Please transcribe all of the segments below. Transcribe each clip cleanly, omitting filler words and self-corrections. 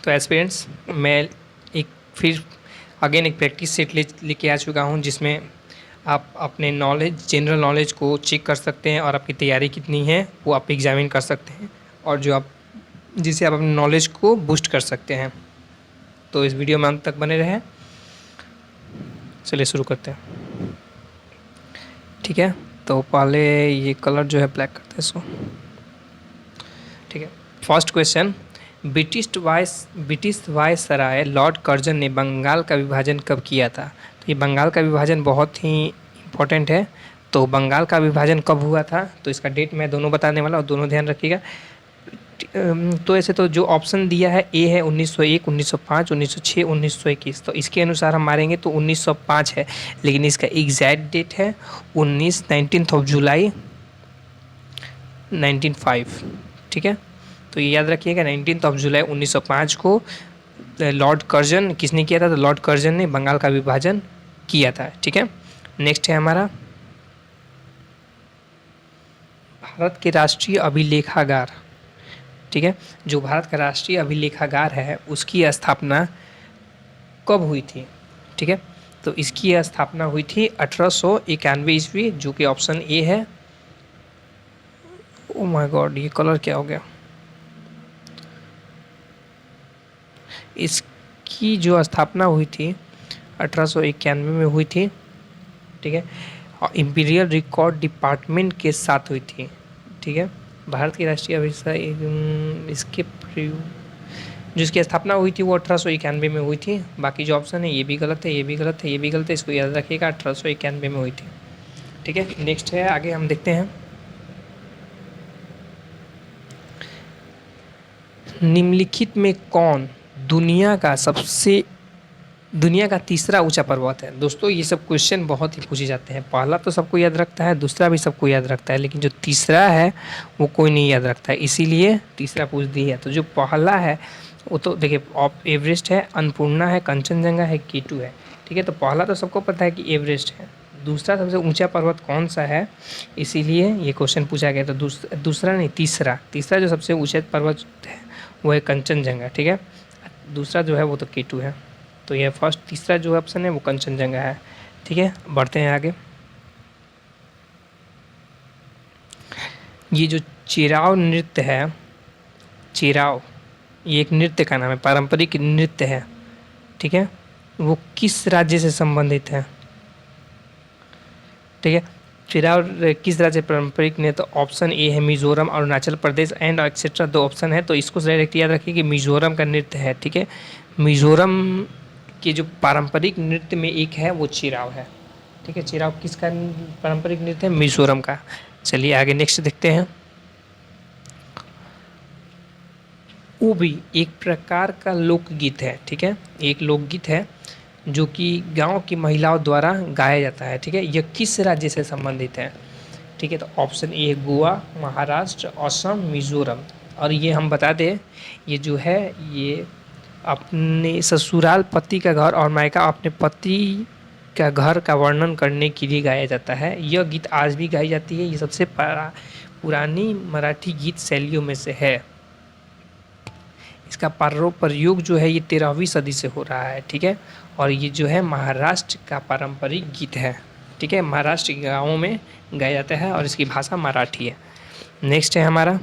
तो एस्पिरेंट्स, मैं एक फिर अगेन एक प्रैक्टिस सेट लेके आ चुका हूँ, जिसमें आप अपने नॉलेज, जनरल नॉलेज को चेक कर सकते हैं और आपकी तैयारी कितनी है वो आप एग्जामिन कर सकते हैं, और जो आप जिससे आप अपने नॉलेज को बूस्ट कर सकते हैं। तो इस वीडियो में अंत तक बने रहें। चलिए शुरू करते हैं। ठीक है, तो पहले ये कलर जो है ब्लैक करते हैं इसको। ठीक है, first question, British viceroy Lord Curzon ने बंगाल का विभाजन कब किया था? तो ये बंगाल का विभाजन बहुत ही इम्पोर्टेंट है। तो बंगाल का विभाजन कब हुआ था, तो इसका डेट मैं दोनों बताने वाला और दोनों ध्यान रखिएगा। तो ऐसे तो जो ऑप्शन दिया है ए है 1901, 1905, 1906, 1921, तो इसके अनुसार हम मारेंगे तो 1905 है, लेकिन इसका एग्जैक्ट डेट है 19 ऑफ जुलाई 1905। ठीक है, तो ये याद रखिएगा 19 ऑफ जुलाई 1905 को लॉर्ड कर्जन किसने किया था? तो लॉर्ड कर्जन ने बंगाल का विभाजन किया था। ठीक है, नेक्स्ट है हमारा भारत के राष्ट्रीय अभिलेखागार। ठीक है, जो भारत का राष्ट्रीय अभिलेखागार है उसकी स्थापना कब हुई थी? ठीक है, तो इसकी स्थापना हुई थी 1891 ईस्वी, जो कि ऑप्शन ए है। ओ माय गॉड, ये कलर क्या हो गया? इसकी जो स्थापना हुई थी 1891 में हुई थी। ठीक है, और इम्पीरियल रिकॉर्ड डिपार्टमेंट के साथ हुई थी। ठीक है, भारत की राष्ट्रीय इसके जो इसकी स्थापना हुई थी वो 1891 में हुई थी। बाकी जो ऑप्शन है ये भी गलत है, ये भी गलत है, ये भी गलत है, इसको याद रखिएगा 1891 में हुई थी। ठीक है, नेक्स्ट है, आगे हम देखते हैं। निम्नलिखित में कौन दुनिया का तीसरा ऊंचा पर्वत है? दोस्तों ये सब क्वेश्चन बहुत ही पूछे जाते हैं। पहला तो सबको याद रखता है, दूसरा भी सबको याद रखता है, लेकिन जो तीसरा है वो कोई नहीं याद रखता है, इसीलिए तीसरा पूछ दी है। तो जो पहला है वो तो देखिए, एवरेस्ट है, अन्नपूर्णा है, कंचनजंगा है, केटू है। ठीक है, तो पहला तो सबको पता है कि एवरेस्ट है। दूसरा सबसे ऊंचा पर्वत कौन सा है, इसीलिए ये क्वेश्चन पूछा गया। तो दूसरा नहीं, तीसरा जो सबसे ऊंचा पर्वत है वो है कंचनजंगा। ठीक है, दूसरा जो है वो तो केटू है। तो यह तीसरा जो ऑप्शन है वो कंचनजंगा है। ठीक है, बढ़ते हैं आगे। ये जो चिराव नृत्य है, चिराव ये एक नृत्य का नाम है, पारंपरिक नृत्य है। ठीक है, वो किस राज्य से संबंधित है? ठीक है, चिराव किस राज्य पारंपरिक नृत्य? तो ऑप्शन ए है मिजोरम, अरुणाचल प्रदेश एंड एक्सेट्रा, दो ऑप्शन है, तो इसको डायरेक्ट याद रखिए कि मिजोरम का नृत्य है। ठीक है, मिजोरम के जो पारंपरिक नृत्य में एक है वो चिराव है। ठीक है, चिराव किसका पारंपरिक नृत्य है? मिजोरम का। चलिए आगे नेक्स्ट देखते हैं। ओबी एक प्रकार का लोकगीत है। ठीक है, एक लोकगीत है जो कि गांव की महिलाओं द्वारा गाया जाता है। ठीक है, यह किस राज्य से संबंधित है? ठीक है, तो ऑप्शन ए गोवा, महाराष्ट्र, असम, मिजोरम। और ये हम बता दें, ये जो है ये अपने ससुराल पति का घर और मायका अपने पति का घर का वर्णन करने के लिए गाया जाता है। यह गीत आज भी गाई जाती है। ये सबसे पुरानी मराठी गीत शैलियों में से है। इसका प्रयोग जो है ये 13वीं सदी से हो रहा है। ठीक है, और ये जो है महाराष्ट्र का पारंपरिक गीत है। ठीक है, महाराष्ट्र के गाँवों में गाया जाता है और इसकी भाषा मराठी है। नेक्स्ट है हमारा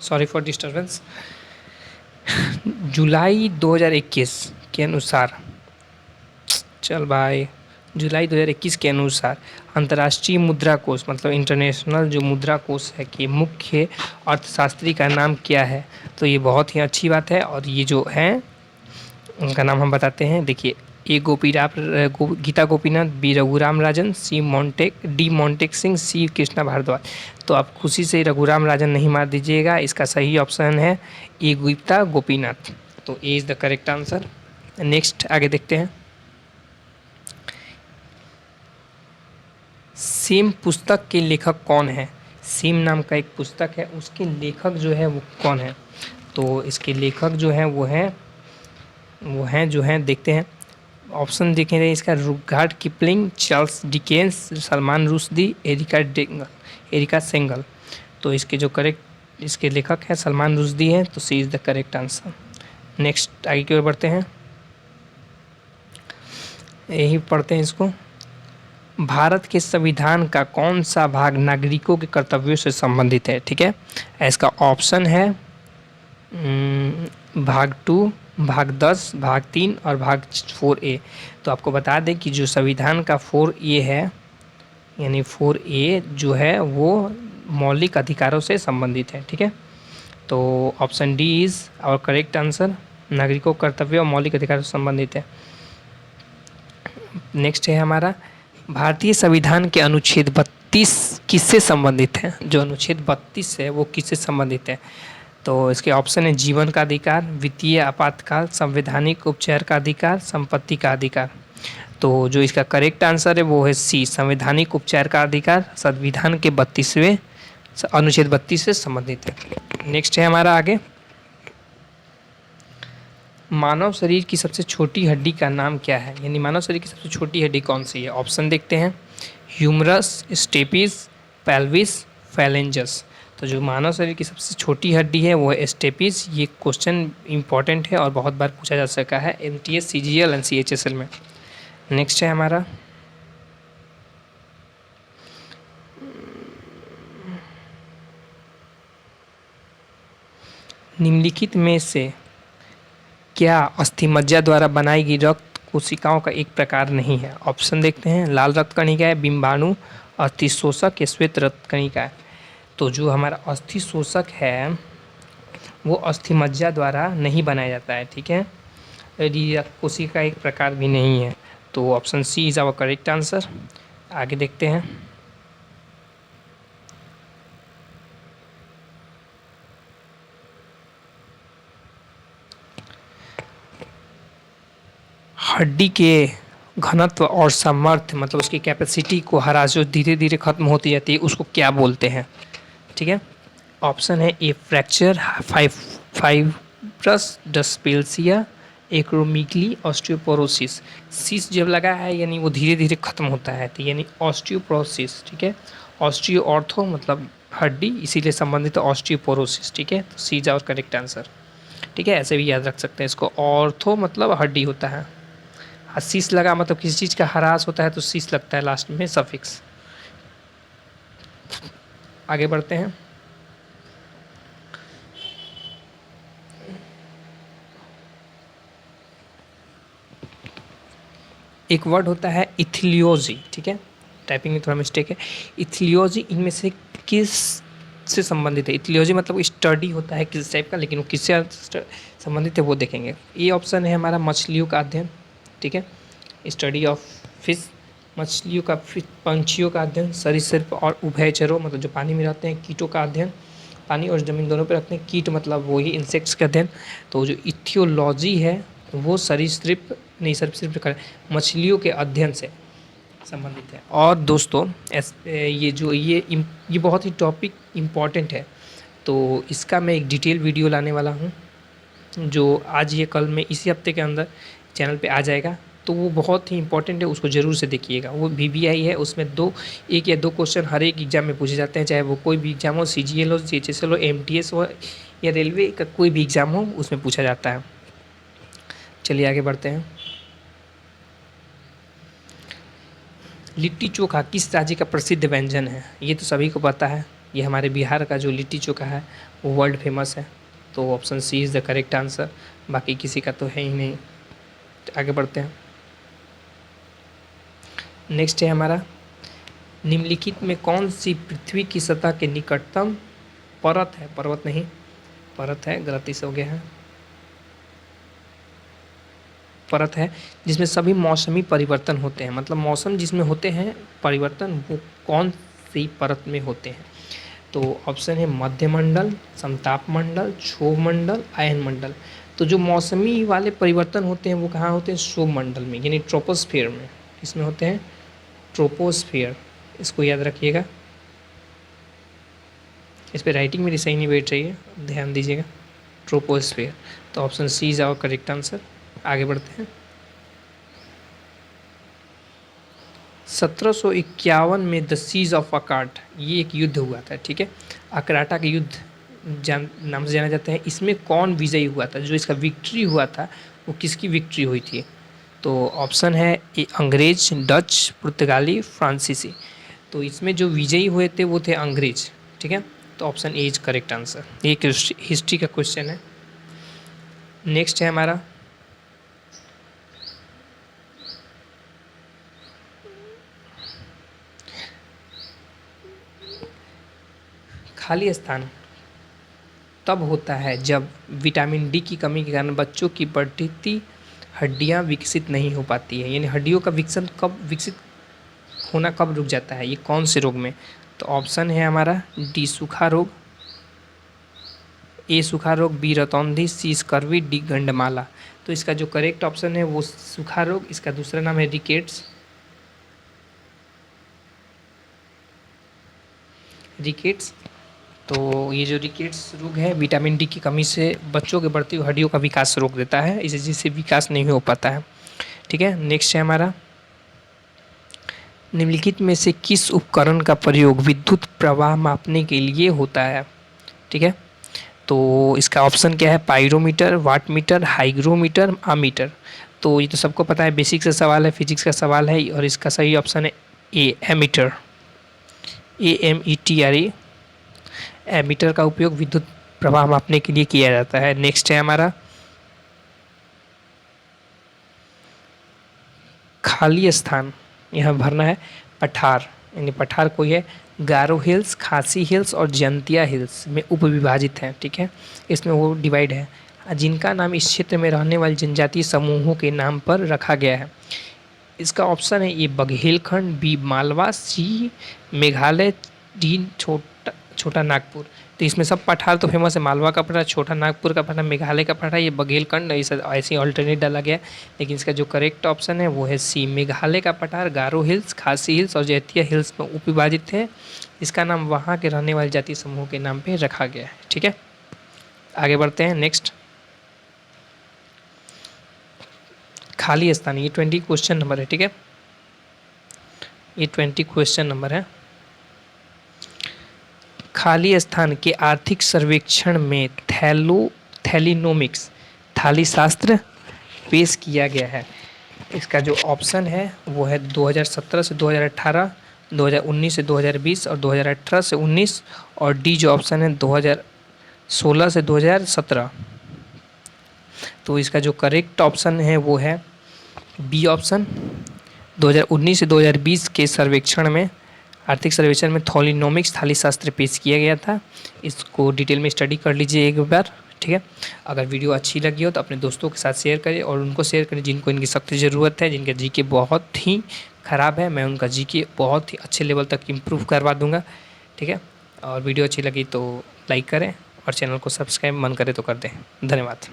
सॉरी फॉर डिस्टर्बेंस। जुलाई 2021 के अनुसार, चल भाई, जुलाई 2021 के अनुसार अंतर्राष्ट्रीय मुद्रा कोष मतलब इंटरनेशनल जो मुद्रा कोष है कि मुख्य अर्थशास्त्री का नाम क्या है? तो ये बहुत ही अच्छी बात है, और ये जो है उनका नाम हम बताते हैं। देखिए, ए गीता गोपीनाथ, बी रघुराम राजन, डी मोंटेक सिंह, सी कृष्णा भारद्वाज। तो आप खुशी से रघुराम राजन नहीं मार दीजिएगा, इसका सही ऑप्शन है ए गीता गोपीनाथ। तो A is the correct answer. Next आगे देखते हैं। सेम पुस्तक के लेखक कौन है? सेम नाम का एक पुस्तक है, उसके लेखक जो है वो कौन है? तो इसके लेखक जो हैं वो हैं जो हैं देखते हैं। ऑप्शन देखेंगे इसका, Rudyard Kipling, Charles Dickens, Salman Rushdie, Erica Sengal. तो इसके जो करेक्ट इसके लेखक हैं सलमान रुश्दी हैं, तो C is the correct answer. Next आगे की ओर बढ़ते हैं, यही पढ़ते हैं इसको। भारत के संविधान का कौन सा भाग नागरिकों के कर्तव्यों से संबंधित है? ठीक है, इसका ऑप्शन है भाग 2, भाग 10, भाग 3 और भाग 4A। तो आपको बता दें कि जो संविधान का 4A है, यानी 4A जो है वो मौलिक अधिकारों से संबंधित है। ठीक है, तो option D is our correct answer, नागरिकों कर्तव्य और मौलिक अधिकारों से संबंधित है। नेक्स्ट है हमारा, भारतीय संविधान के अनुच्छेद 32 किससे संबंधित है? जो अनुच्छेद 32 है वो किससे संबंधित है? तो इसके ऑप्शन है जीवन का अधिकार, वित्तीय आपातकाल, संवैधानिक उपचार का अधिकार, संपत्ति का अधिकार। तो जो इसका करेक्ट आंसर है वो है सी, संवैधानिक उपचार का अधिकार संविधान के 32वें अनुच्छेद 32 से संबंधित है। नेक्स्ट है हमारा आगे, मानव शरीर की सबसे छोटी हड्डी का नाम क्या है? यानी मानव शरीर की सबसे छोटी हड्डी कौन सी है? ऑप्शन देखते हैं, ह्यूमरस, स्टेपिस, पेल्विस, फैलेंजस। तो जो मानव शरीर की सबसे छोटी हड्डी है वो है स्टेपिस। ये क्वेश्चन इंपॉर्टेंट है और बहुत बार पूछा जा सका है MTS, CGL एंड CHSL में। नेक्स्ट है हमारा, निम्नलिखित में से क्या अस्थिमज्जा द्वारा बनाई गई रक्त कोशिकाओं का एक प्रकार नहीं है? ऑप्शन देखते हैं, लाल रक्त कणिका है, बिंबाणु, अस्थि शोषक या श्वेत रक्त कणिका है। तो जो हमारा अस्थि शोषक है वो अस्थिमज्जा द्वारा नहीं बनाया जाता है। ठीक है, यदि रक्त कोशिका का एक प्रकार भी नहीं है, तो option C is our correct answer. आगे देखते हैं, हड्डी के घनत्व और सामर्थ्य, मतलब उसकी कैपेसिटी को हरा जो धीरे धीरे खत्म होती जाती है, उसको क्या बोलते हैं? ठीक है, ऑप्शन है ए फ्रैक्चर, फाइब्रस डिस्पेल्सिया, एक्रोमीगली, ऑस्टियोपोरोसिस। सिस जब लगा है यानी वो धीरे धीरे खत्म होता है, तो यानी ऑस्टियोपोरोसिस। ठीक है, ऑस्टियो ऑर्थो मतलब हड्डी, इसीलिए संबंधित ऑस्टियोपोरोसिस। ठीक है, तो सी इज आवर करेक्ट आंसर। ठीक है, ऐसे भी याद रख सकते हैं इसको, ऑर्थो मतलब हड्डी होता है, सीस लगा मतलब किसी चीज़ का ह्रास होता है तो सीस लगता है लास्ट में सफिक्स। आगे बढ़ते हैं, एक वर्ड होता है इथिलियोजी। ठीक है, टाइपिंग में थोड़ा मिस्टेक है। इथिलियोजी इनमें से किस से संबंधित है? इथिलियोजी मतलब स्टडी होता है किस टाइप का, लेकिन वो किससे संबंधित है वो देखेंगे। ये ऑप्शन है हमारा मछलियों का अध्ययन। ठीक है, स्टडी ऑफ फिश, मछलियों का, पंछियों का अध्ययन, सरीसृप और उभयचरों मतलब जो पानी में रहते हैं, कीटों का अध्ययन, पानी और ज़मीन दोनों पे रखते हैं, कीट मतलब वही इंसेक्ट्स का अध्ययन। तो जो इथियोलॉजी है वो सरीसृप नहीं, सरीसृप मछलियों के अध्ययन से संबंधित है। और दोस्तों ये बहुत ही टॉपिक इम्पॉर्टेंट है, तो इसका मैं एक डिटेल वीडियो लाने वाला हूँ जो आज ये कल में इसी हफ्ते के अंदर चैनल पे आ जाएगा। तो वो बहुत ही इंपॉर्टेंट है, उसको ज़रूर से देखिएगा। वो VBI है, उसमें एक या दो क्वेश्चन हर एक एग्ज़ाम में पूछे जाते हैं, चाहे वो कोई भी एग्ज़ाम हो, CGL हो, CHSL हो, MTS हो या रेलवे का कोई भी एग्ज़ाम हो, उसमें पूछा जाता है। चलिए आगे बढ़ते हैं। लिट्टी चोखा किस राज्य का प्रसिद्ध व्यंजन है? ये तो सभी को पता है, ये हमारे बिहार का जो लिट्टी चोखा है वो वर्ल्ड फेमस है। तो option C is the correct answer, बाकी किसी का तो है ही नहीं। आगे बढ़ते हैं, नेक्स्ट है हमारा, निम्नलिखित में कौन सी पृथ्वी की सतह के निकटतम परत है? पर्वत नहीं, परत है, गलती से हो गया है, परत है जिसमें सभी मौसमी परिवर्तन होते हैं, मतलब मौसम जिसमें होते हैं परिवर्तन, वो कौन सी परत में होते हैं? तो ऑप्शन है मध्यमंडल, समताप मंडल, क्षोभ मंडल, अयन मंडल। तो जो मौसमी वाले परिवर्तन होते हैं वो कहाँ होते हैं? क्षोभ मंडल में, यानी ट्रोपोस्फियर में। इसमें होते हैं ट्रोपोस्फियर, इसको याद रखिएगा। इस पर राइटिंग मेरी सही नहीं बैठ रही है, ध्यान दीजिएगा। ट्रोपोस्फेयर। तो option C is our correct answer. आगे बढ़ते हैं। 1751 में द सीज ऑफ अकाट, ये एक युद्ध हुआ था, ठीक है। अकराटा के युद्ध नाम से जाना जाता है। इसमें कौन विजयी हुआ था, जो इसका विक्ट्री हुआ था वो किसकी विक्ट्री हुई थी? तो ऑप्शन है ए अंग्रेज, डच, पुर्तगाली, फ्रांसीसी। तो इसमें जो विजयी हुए थे वो थे अंग्रेज, ठीक है। तो option A is correct answer. ये एक हिस्ट्री का क्वेश्चन है। नेक्स्ट है हमारा खाली स्थान तब होता है जब विटामिन डी की कमी के कारण बच्चों की बढ़ती हड्डियां विकसित नहीं हो पाती है। यानी हड्डियों का विकसित होना कब रुक जाता है, ये कौन से रोग में? तो ऑप्शन है हमारा डी सूखा रोग, ए सूखा रोग, बी रतौंधी, सी स्कर्वी, डी गंडमाला। तो इसका जो करेक्ट ऑप्शन है वो सूखा रोग, इसका दूसरा नाम है रिकेट्स। तो ये जो रिकेट्स रोग है विटामिन डी की कमी से बच्चों के बढ़ती हुई हड्डियों का विकास रोक देता है, इसे जिससे विकास नहीं हो पाता है, ठीक है। नेक्स्ट है हमारा निम्नलिखित में से किस उपकरण का प्रयोग विद्युत प्रवाह मापने के लिए होता है, ठीक है। तो इसका ऑप्शन क्या है? Pyrometer, wattmeter, hygrometer, ammeter. तो ये तो सबको पता है, बेसिक से सवाल है, फिजिक्स का सवाल है, और इसका सही ऑप्शन है ए एमीटर, AMETR। एमीटर का उपयोग विद्युत प्रवाह मापने के लिए किया जाता है। नेक्स्ट है हमारा खाली स्थान, यहाँ भरना है पठार, यानी पठार कोई है गारो हिल्स, खासी हिल्स और जयंतिया हिल्स में उपविभाजित है, ठीक है। इसमें वो डिवाइड है, जिनका नाम इस क्षेत्र में रहने वाले जनजातीय समूहों के नाम पर रखा गया है। इसका ऑप्शन है ए बघेलखंड, बी मालवा, सी मेघालय, डी छोटा नागपुर। तो इसमें सब पठार तो फेमस है, मालवा का पठार, छोटा नागपुर का पठार, मेघालय का पठार, ये बघेलखंड, ऐसे ऑल्टरनेट डाला गया है। लेकिन इसका जो करेक्ट ऑप्शन है वो है सी मेघालय का पठार गारो हिल्स, खासी हिल्स और जैतिया हिल्स में उपविभाजित है। इसका नाम वहाँ के रहने वाले जातीय समूह के नाम पे रखा गया है, ठीक है। आगे बढ़ते हैं। नेक्स्ट खाली स्थान, ये 20 क्वेश्चन नंबर है, ठीक है। ये 20 क्वेश्चन नंबर है। खाली स्थान के आर्थिक सर्वेक्षण में थैलिनोमिक्स थाली शास्त्र पेश किया गया है। इसका जो ऑप्शन है वो है 2017 से 2018, 2019 से 2020 और 2018 से 19, और डी जो ऑप्शन है 2016 से 2017। तो इसका जो करेक्ट ऑप्शन है वो है बी ऑप्शन। 2019 से 2020 के सर्वेक्षण में, आर्थिक सर्वेक्षण में थैलिनोमिक्स थाली शास्त्र पेश किया गया था। इसको डिटेल में स्टडी कर लीजिए एक बार, ठीक है। अगर वीडियो अच्छी लगी हो तो अपने दोस्तों के साथ शेयर करें, और उनको शेयर करें जिनको इनकी सख्त ज़रूरत है, जिनका जीके बहुत ही ख़राब है। मैं उनका जीके बहुत ही अच्छे लेवल तक इम्प्रूव करवा दूँगा, ठीक है। और वीडियो अच्छी लगी तो लाइक करें और चैनल को सब्सक्राइब मन करे तो कर दें। धन्यवाद।